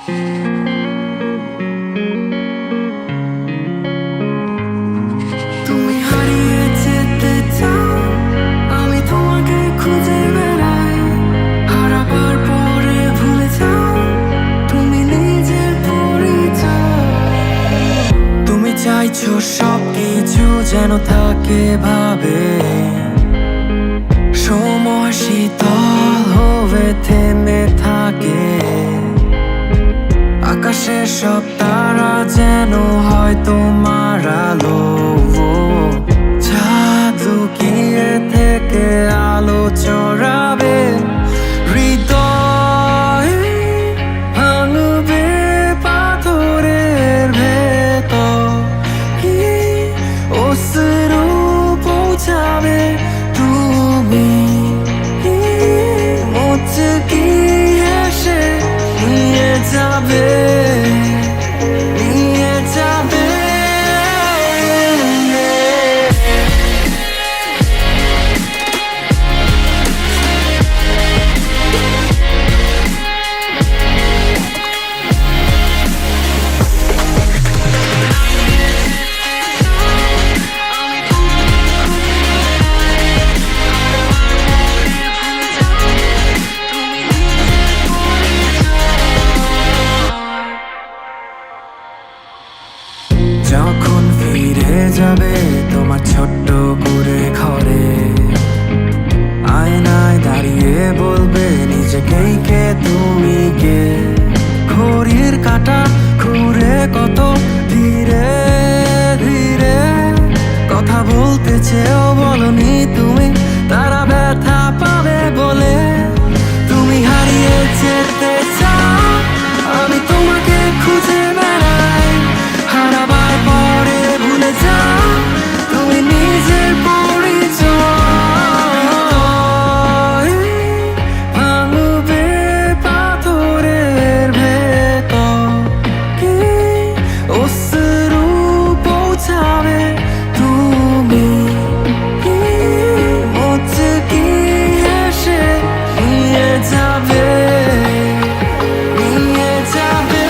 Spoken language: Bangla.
তুমি হারিয়ে যেতে চাও, আমি তোমাকে খুঁজে বেড়াই। হারাবার পরে ভুলে যাও তুমি নিজের পরিচয়। তুমি চাইছো সবকিছু যেন থাকে ভাবে, সময় শীতল হয়ে থেমে থাকে। আকাশের সব তারা যেন হয় তোমার আলো, চাঁদ লুকিয়ে থেকে আলো চড়াবে। হৃদয় ভাঙবে পাথরের ভেতর, কি অশ্রু পৌঁছাবে তুমি, মুচকি হেসে নিয়ে যাবে, নিয়ে যাবে। যখন ফিরে যাবে তোমার ছোট্ট করে ঘরে, আয়নায় দাঁড়িয়ে বলবে নিজেকেই কে তুমি কে। ঘড়ির কাঁটা ঘুরে কত ধীরে ধীরে, কথা বলতে চেয়েও বলনি তুমি, তারা ব্যথা পাবে বলে। তুমি হারিয়ে যেতে চাও, আমি তোমাকে খুঁজে বেড়াই। হারাবার পরে ভুলে যাও তুমি নিজের পরিচয়। ভাঙবে পাথরের ভেতর, কি অশ্রু পৌঁছাবে তুমি, মুচকি হেসে নিয়ে যাবে, নিয়ে যাবে।